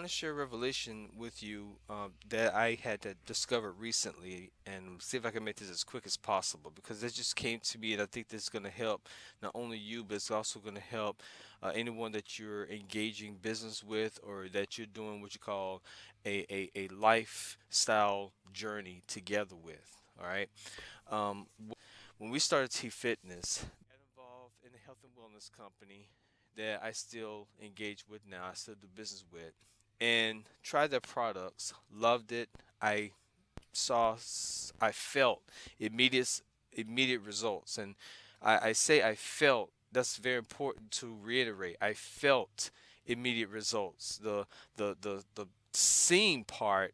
want to share a revelation with you that I had to discover recently, and see if I can make this as quick as possible because it just came to me, and I think this is going to help not only you, but it's also going to help anyone that you're engaging business with, or that you're doing what you call a lifestyle journey together with. All right. When we started T Fitness, got involved in a health and wellness company that I still engage with now. I still do business with, and tried their products. Loved it. I I felt immediate immediate results, and I say I felt. That's very important to reiterate. I felt immediate results. The seeing part,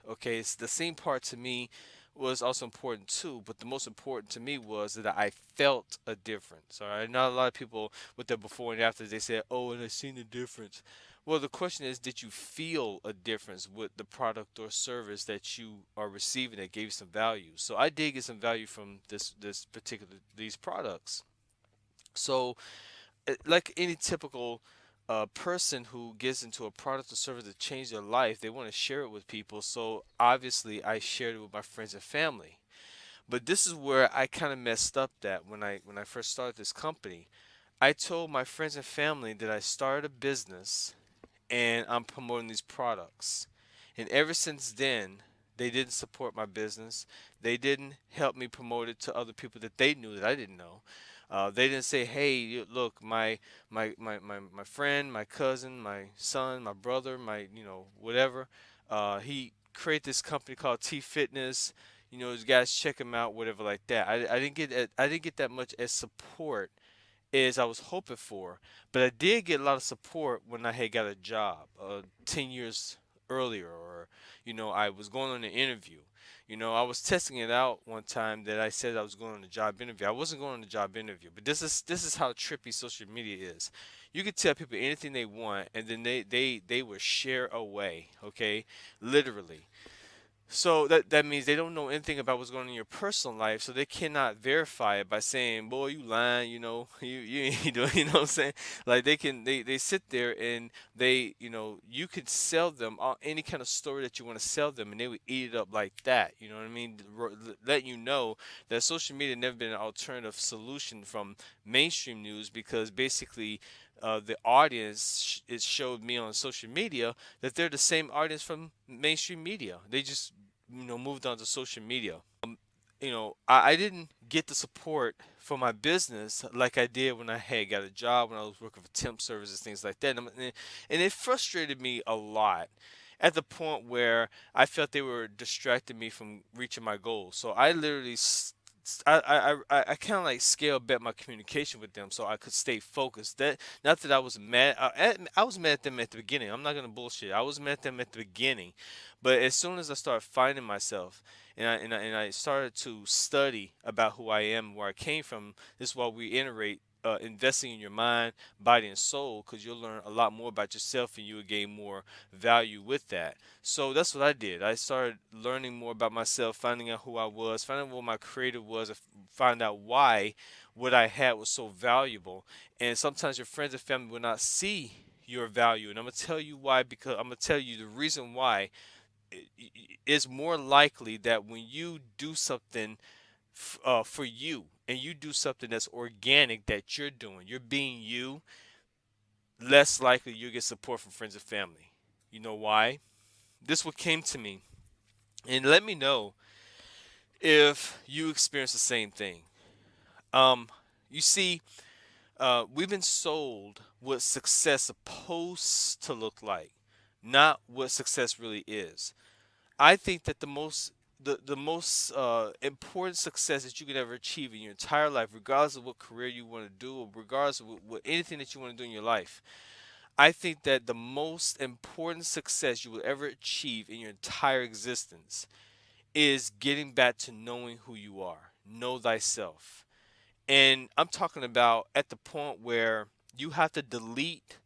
okay, it's the seeing part to me was also important too, but the most important to me was that I felt a difference. All right, not a lot of people with their before and after they said, "Oh, and I seen the difference." Well, the question is, did you feel a difference with the product or service that you are receiving that gave you some value? So I did get some value from this particular these products. So like any typical person who gets into a product or service that changed their life, they want to share it with people. So obviously, I shared it with my friends and family. But this is where I kind of messed up. That when I first started this company, I told my friends and family that I started a business and I'm promoting these products. And ever since then, they didn't support my business. They didn't help me promote it to other people that they knew that I didn't know. They didn't say, "Hey, look, my friend, my cousin, my son, my brother, my whatever. He created this company called T Fitness. You guys check him out, whatever like that." I didn't get that much as support as I was hoping for, but I did get a lot of support when I had got a job 10 years earlier, or I was going on an interview. I was testing it out one time that I said I was going on a job interview. I wasn't going on a job interview, but this is how trippy social media is. You can tell people anything they want, and then they will share away. Okay, literally. So that means they don't know anything about what's going on in your personal life, so they cannot verify it by saying, "Boy, you lying," you ain't doing, you know what I'm saying? Like they sit there and you could sell them any kind of story that you want to sell them, and they would eat it up like that. You know what I mean? Let you know that social media never been an alternative solution from mainstream news, because basically the audience it showed me on social media that they're the same audience from mainstream media. They just moved on to social media. I didn't get the support for my business like I did when I had got a job, when I was working for temp services, things like that. And it frustrated me a lot, at the point where I felt they were distracting me from reaching my goals. So I literally I kind of like scale back my communication with them so I could stay focused. That not that I was mad. I was mad at them at the beginning. I'm not gonna bullshit. I was mad at them at the beginning, but as soon as I started finding myself, and I started to study about who I am, where I came from, this is why we iterate. Investing in your mind, body, and soul, because you'll learn a lot more about yourself and you will gain more value with that. So that's what I did. I started learning more about myself, finding out who I was, finding out what my creative was, and find out why what I had was so valuable. And sometimes your friends and family will not see your value. And I'm going to tell you why, because I'm going to tell you the reason why. It's more likely that when you do something for you, and you do something that's organic, that you're being you, less likely you get support from friends and family. You know why? This what came to me, and let me know if you experience the same thing. Um, you see, we've been sold what success supposed to look like, not what success really is. I think that the most important success that you could ever achieve in your entire life, regardless of what career you want to do, or regardless of what anything that you want to do in your life, I think that the most important success you will ever achieve in your entire existence is getting back to knowing who you are. Know thyself. And I'm talking about at the point where you have to delete,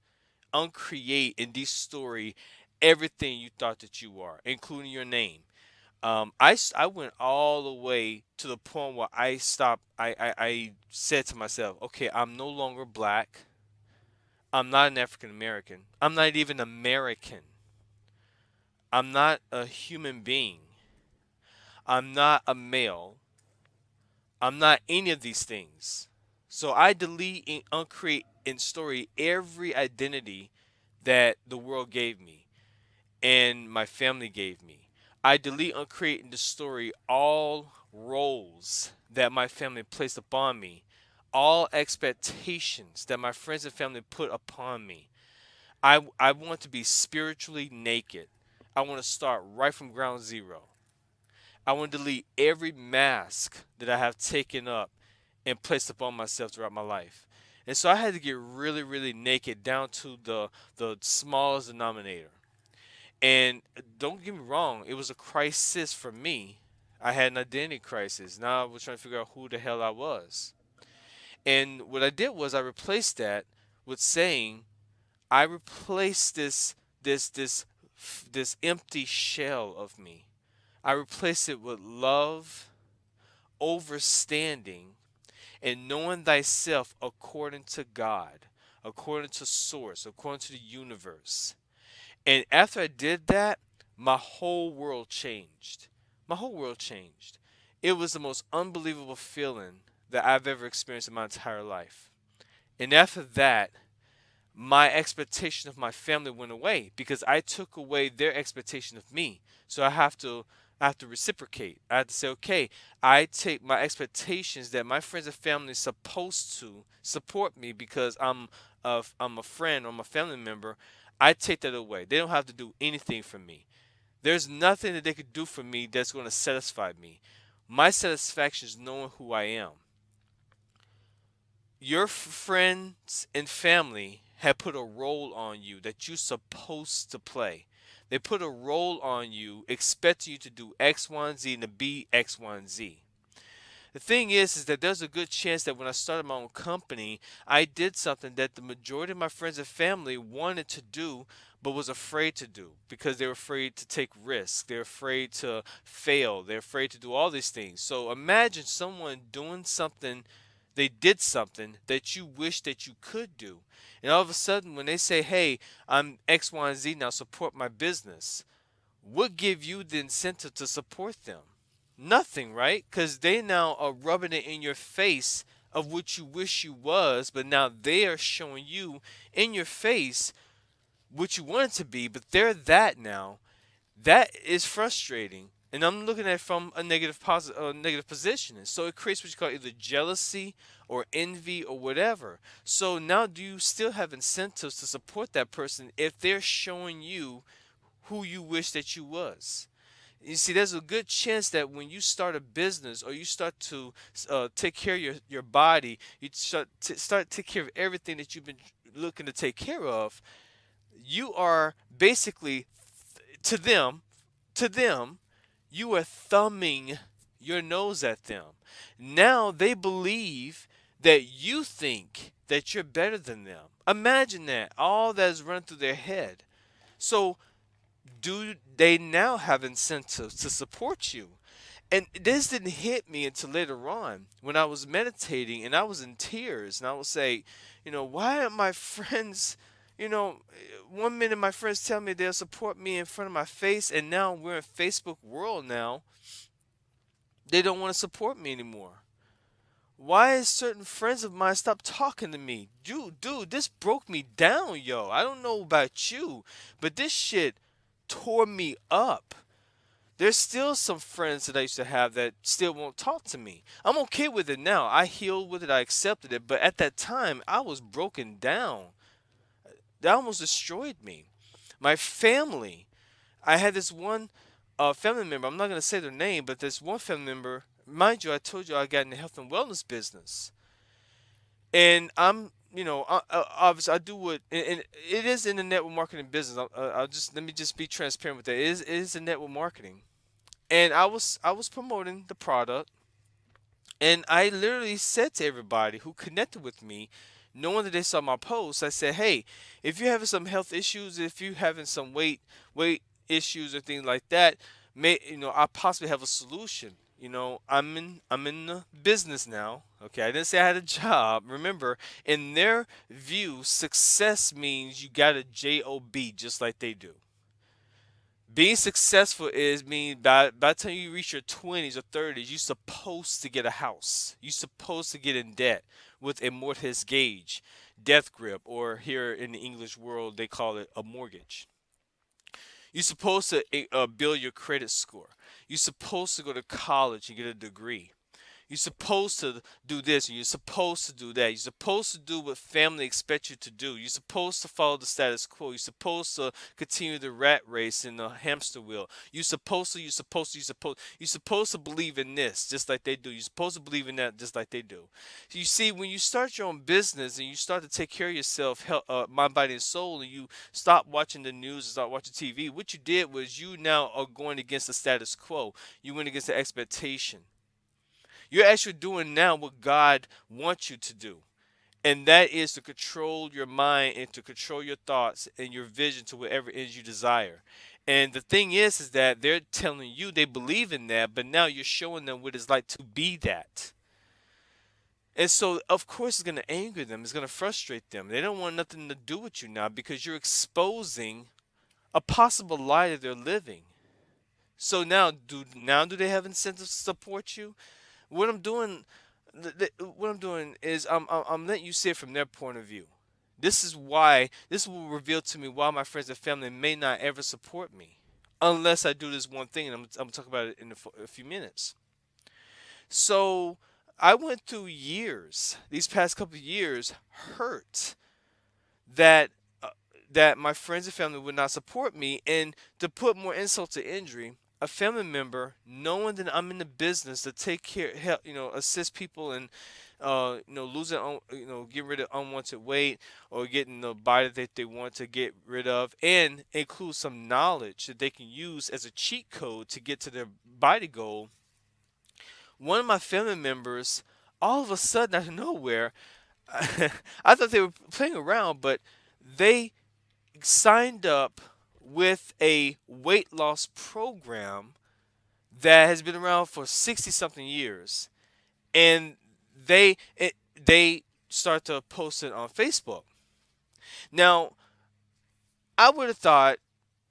uncreate, and destory everything you thought that you are, including your name. I went all the way to the point where I stopped. I said to myself, okay, I'm no longer black. I'm not an African American. I'm not even American. I'm not a human being. I'm not a male. I'm not any of these things. So I delete and uncreate and story every identity that the world gave me and my family gave me. I delete, uncreate, and story all roles that my family placed upon me, all expectations that my friends and family put upon me. I want to be spiritually naked. I want to start right from ground zero. I want to delete every mask that I have taken up and placed upon myself throughout my life. And so I had to get really, really naked down to the smallest denominator. And don't get me wrong, it was a crisis for me. I had an identity crisis. Now I was trying to figure out who the hell I was. And what I did was I replaced that with saying I replaced this empty shell of me. I replaced it with love, overstanding, and knowing thyself according to God, according to source, according to the universe. And after I did that, my whole world changed. My whole world changed. It was the most unbelievable feeling that I've ever experienced in my entire life. And after that, my expectation of my family went away because I took away their expectation of me. So I have to reciprocate. I have to say, okay, I take my expectations that my friends and family is supposed to support me because I'm a friend or I'm a family member. I take that away. They don't have to do anything for me. There's nothing that they could do for me that's going to satisfy me. My satisfaction is knowing who I am. Your friends and family have put a role on you that you're supposed to play. They put a role on you, expecting you to do X, Y, and Z and to be X, Y, and Z. The thing is that there's a good chance that when I started my own company, I did something that the majority of my friends and family wanted to do, but was afraid to do because they were afraid to take risks. They're afraid to fail. They're afraid to do all these things. So imagine someone doing something, they did something that you wish that you could do. And all of a sudden, when they say, hey, I'm X, Y, and Z now, support my business, what give you the incentive to support them? Nothing, right? Because they now are rubbing it in your face of what you wish you was, but now they are showing you in your face what you wanted to be, but they're that now. That is frustrating. And I'm looking at it from a negative position. And so it creates what you call either jealousy or envy or whatever. So now do you still have incentives to support that person if they're showing you who you wish that you was? You see, there's a good chance that when you start a business or you start to take care of your body, you start to take care of everything that you've been looking to take care of, you are basically, to them, to them, you are thumbing your nose at them. Now they believe that you think that you're better than them. Imagine that. All that's run through their head. So do they now have incentives to support you? And this didn't hit me until later on when I was meditating and I was in tears. And I would say, why are my friends, you know, one minute my friends tell me they'll support me in front of my face, and now we're in Facebook world now. They don't want to support me anymore. Why is certain friends of mine stop talking to me? Dude, this broke me down, yo. I don't know about you, but this shit tore me up. There's still some friends that I used to have that still won't talk to me. I'm okay with it now. I healed with it, I accepted it, but at that time I was broken down. That almost destroyed me. My family, I had this one family member, I'm not going to say their name, but this one family member, mind you, I told you I got in the health and wellness business. And obviously I do what, and it is in the network marketing business. I'll just, let me just be transparent with that. It is in network marketing. And I was promoting the product, and I literally said to everybody who connected with me, knowing that they saw my post, I said, "Hey, if you're having some health issues, if you're having some weight issues or things like that, I possibly have a solution. I'm in the business now. Okay, I didn't say I had a job. Remember, in their view, success means you got a job just like they do. Being successful is mean by the time you reach your 20s or 30s, you're supposed to get a house. You're supposed to get in debt with a mortgage gauge, death grip, or here in the English world they call it a mortgage. You're supposed to build your credit score. You're supposed to go to college and get a degree. You're supposed to do this and you're supposed to do that. You're supposed to do what family expects you to do. You're supposed to follow the status quo. You're supposed to continue the rat race in the hamster wheel. You're supposed to believe in this just like they do. You're supposed to believe in that just like they do. So you see, when you start your own business and you start to take care of yourself, mind, body, and soul, and you stop watching the news and start watching TV, what you did was you now are going against the status quo. You went against the expectation. You're actually doing now what God wants you to do. And that is to control your mind and to control your thoughts and your vision to whatever it is you desire. And the thing is that they're telling you they believe in that, but now you're showing them what it's like to be that. And so, of course, it's going to anger them. It's going to frustrate them. They don't want nothing to do with you now because you're exposing a possible lie that they're living. So now do they have incentives to support you? What I'm doing, what I'm doing is I'm letting you see it from their point of view. This will reveal to me why my friends and family may not ever support me unless I do this one thing, and I'm gonna talk about it in a few minutes. So I went through years, these past couple of years, hurt that that my friends and family would not support me, and to put more insult to injury, a family member, knowing that I'm in the business to take care, help, assist people and losing, getting rid of unwanted weight or getting the body that they want to get rid of, and include some knowledge that they can use as a cheat code to get to their body goal. One of my family members, all of a sudden out of nowhere, I thought they were playing around, but they signed up with a weight loss program that has been around for 60 something years, and they start to post it on Facebook. Now, I would have thought,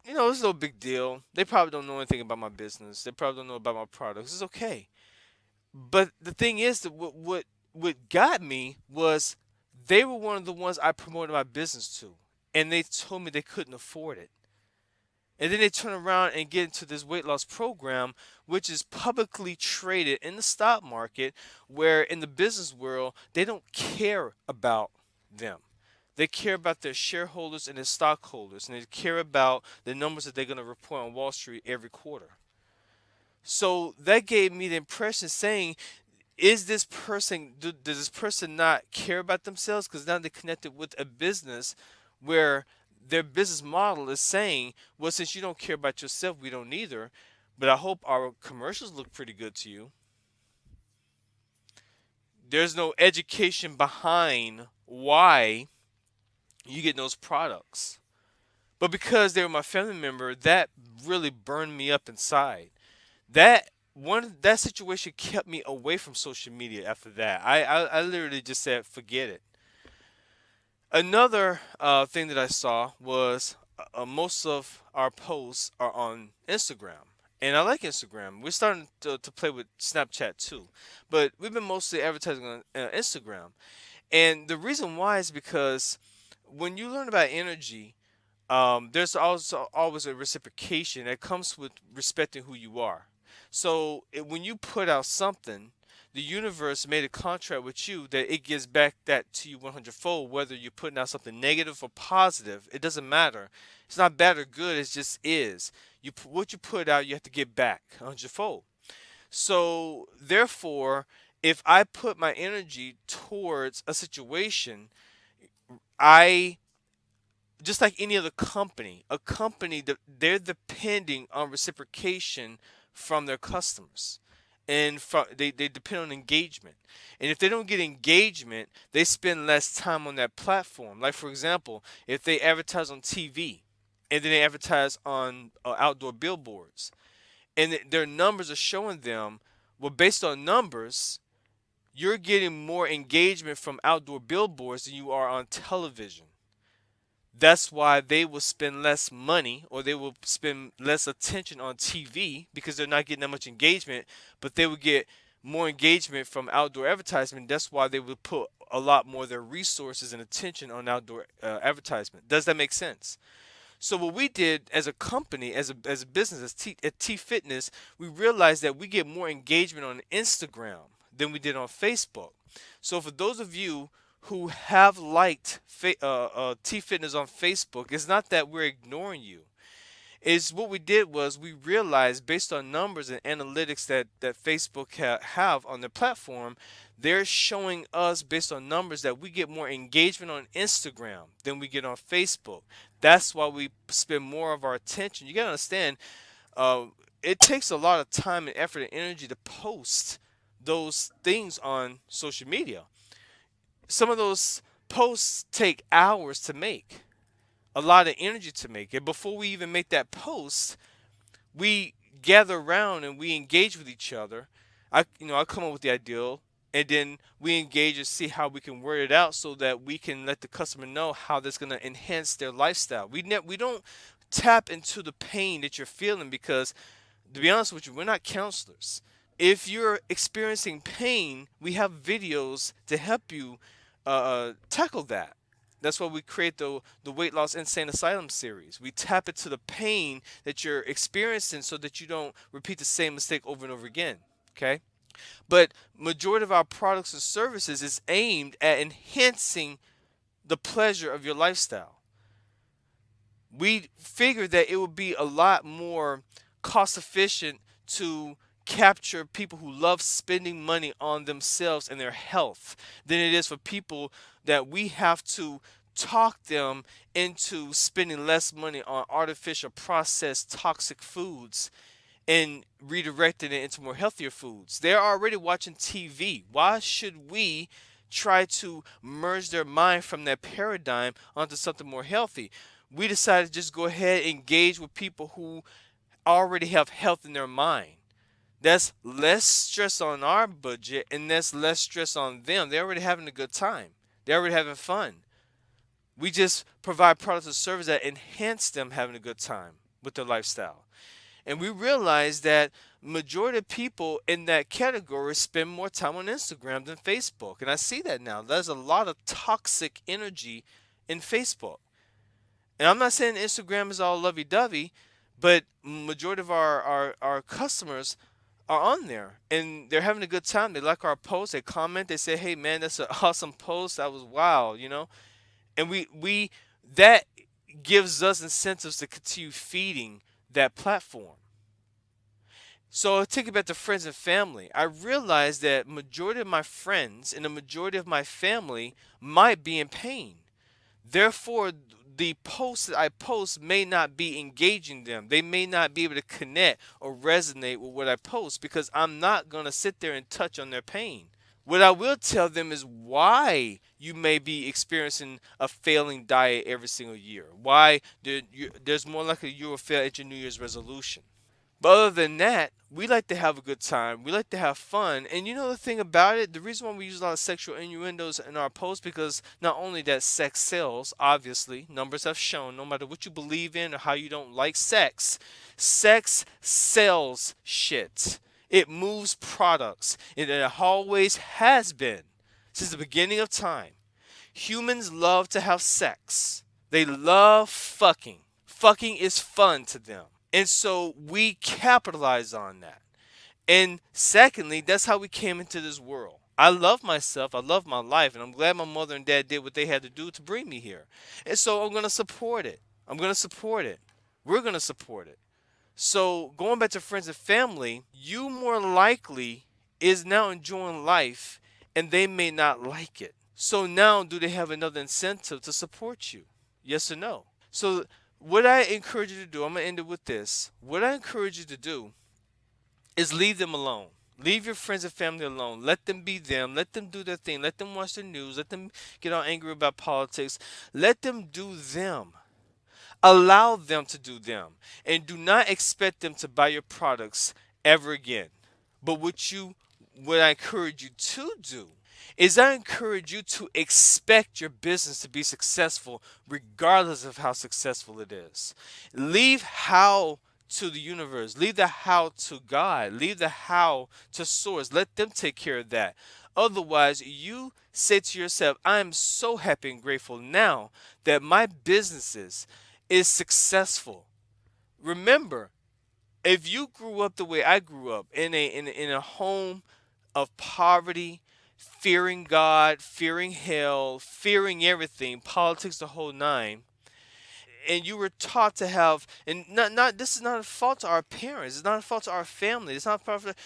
it's no big deal. They probably don't know anything about my business. They probably don't know about my products. It's okay. But the thing is that what got me was they were one of the ones I promoted my business to, and they told me they couldn't afford it. And then they turn around and get into this weight loss program, which is publicly traded in the stock market, where in the business world, they don't care about them. They care about their shareholders and their stockholders, and they care about the numbers that they're going to report on Wall Street every quarter. So that gave me the impression saying, is this person, does this person not care about themselves? Because now they're connected with a business where their business model is saying, well, since you don't care about yourself, we don't either. But I hope our commercials look pretty good to you. There's no education behind why you get those products. But because they were my family member, that really burned me up inside. That situation kept me away from social media after that. I literally just said, forget it. Another thing that I saw was most of our posts are on Instagram. And I like Instagram. We're starting to play with Snapchat too. But we've been mostly advertising on Instagram. And the reason why is because when you learn about energy, there's also always a reciprocation that comes with respecting who you are. So when you put out something, the universe made a contract with you that it gives back that to you 100-fold, whether you're putting out something negative or positive. It doesn't matter. It's not bad or good. It just is. What you put out, you have to get back 100-fold. So therefore, if I put my energy towards a situation, I just like any other company, a company that they're depending on reciprocation from their customers. And they depend on engagement. And if they don't get engagement, they spend less time on that platform. Like, for example, if they advertise on TV and then they advertise on outdoor billboards, and their numbers are showing them, well, based on numbers, you're getting more engagement from outdoor billboards than you are on television. That's why they will spend less money or they will spend less attention on TV because they're not getting that much engagement, but they will get more engagement from outdoor advertisement. That's why they would put a lot more of their resources and attention on outdoor advertisement. Does that make sense? So what we did as a company, as a business, at T Fitness, we realized that we get more engagement on Instagram than we did on Facebook. So for those of you who have liked T Fitness on Facebook, it's not that we're ignoring you. Is what we did was we realized based on numbers and analytics that Facebook have on their platform, they're showing us based on numbers that we get more engagement on Instagram than we get on Facebook. That's why we spend more of our attention. You gotta understand, uh, it takes a lot of time and effort and energy to post those things on social media. Some of those posts take hours to make, a lot of energy to make. And before we even make that post, we gather around and we engage with each other. I come up with the ideal, and then we engage and see how we can word it out so that we can let the customer know how that's going to enhance their lifestyle. We don't tap into the pain that you're feeling because, to be honest with you, we're not counselors. If you're experiencing pain, we have videos to help you tackle that. That's why we create the Weight Loss Insane Asylum series. We tap into the pain that you're experiencing so that you don't repeat the same mistake over and over again. Okay? But majority of our products and services is aimed at enhancing the pleasure of your lifestyle. We figured that it would be a lot more cost efficient to capture people who love spending money on themselves and their health than it is for people that we have to talk them into spending less money on artificial processed toxic foods and redirecting it into more healthier foods. They're already watching TV. Why should we try to merge their mind from that paradigm onto something more healthy? We decided to just go ahead and engage with people who already have health in their mind. That's less stress on our budget and that's less stress on them. They're already having a good time. They're already having fun. We just provide products and services that enhance them having a good time with their lifestyle. And we realize that majority of people in that category spend more time on Instagram than Facebook. And I see that now. There's a lot of toxic energy in Facebook. And I'm not saying Instagram is all lovey-dovey, but majority of our customers are on there and they're having a good time. They like our posts, they comment, they say, "Hey man, that's an awesome post. That was wild." And we that gives us incentives to continue feeding that platform. So take it back to friends and family. I realized that majority of my friends and the majority of my family might be in pain. Therefore, the posts that I post may not be engaging them. They may not be able to connect or resonate with what I post because I'm not going to sit there and touch on their pain. What I will tell them is why you may be experiencing a failing diet every single year. Why there's more likely you will fail at your New Year's resolution. But other than that, we like to have a good time. We like to have fun. And you know the thing about it, the reason why we use a lot of sexual innuendos in our posts because not only that sex sells, obviously, numbers have shown, no matter what you believe in or how you don't like sex, sex sells shit. It moves products. And it always has been since the beginning of time. Humans love to have sex. They love fucking. Fucking is fun to them. And so we capitalize on that. And secondly, that's how we came into this world. I love myself, I love my life, and I'm glad my mother and dad did what they had to do to bring me here. And so I'm going to support it. I'm going to support it. We're going to support it. So going back to friends and family, you more likely is now enjoying life and they may not like it. So now do they have another incentive to support you? Yes or no? So what I encourage you to do, I'm going to end it with this. What I encourage you to do is leave them alone. Leave your friends and family alone. Let them be them. Let them do their thing. Let them watch the news. Let them get all angry about politics. Let them do them. Allow them to do them. And do not expect them to buy your products ever again. But what I encourage you to do is I encourage you to expect your business to be successful regardless of how successful it is. Leave how to the universe, leave the how to God, leave the how to source. Let them take care of that. Otherwise, you say to yourself, I am so happy and grateful now that my businesses is successful. Remember, if you grew up the way I grew up in a home of poverty, fearing God, fearing hell, fearing everything, politics the whole nine, and you were taught to have, and not this is not a fault to our parents, it's not a fault to our family, it's not a fault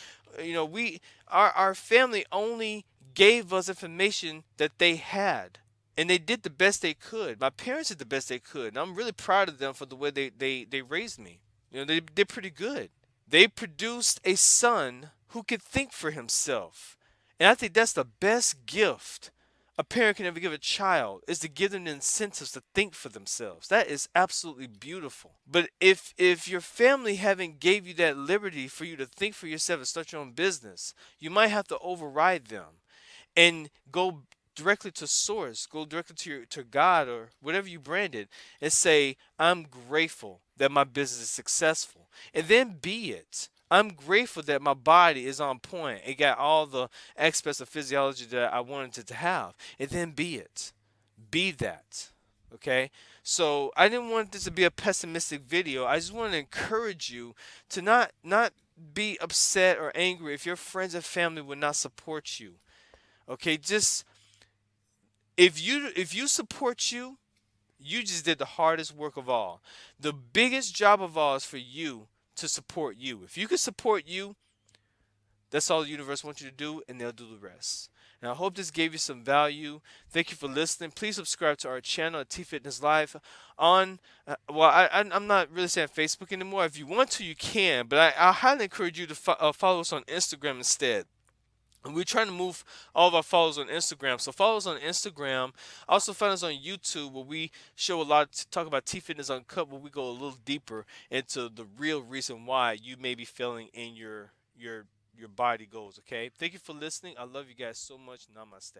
we, our family only gave us information that they had, and they did the best they could. My parents did the best they could, and I'm really proud of them for the way they raised me. They did pretty good. They produced a son who could think for himself. And I think that's the best gift a parent can ever give a child, is to give them the incentives to think for themselves. That is absolutely beautiful. But if your family haven't gave you that liberty for you to think for yourself and start your own business, you might have to override them and go directly to source, go directly to God or whatever you branded, and say, I'm grateful that my business is successful. And then be it. I'm grateful that my body is on point. It got all the aspects of physiology that I wanted it to have. And then be it. Be that. Okay? So I didn't want this to be a pessimistic video. I just want to encourage you to not be upset or angry if your friends and family would not support you. Okay, just if you support you, you just did the hardest work of all. The biggest job of all is for you to support you. If you can support you, that's all the universe wants you to do, and they'll do the rest. And I hope this gave you some value. Thank you for listening. Please subscribe to our channel at TFitness Live on, I'm not really saying Facebook anymore. If you want to, you can, but I highly encourage you to follow us on Instagram instead. And we're trying to move all of our followers on Instagram. So follow us on Instagram. Also find us on YouTube, where we show a lot to talk about TEFitness Uncut, where we go a little deeper into the real reason why you may be failing in your body goals. Okay. Thank you for listening. I love you guys so much. Namaste.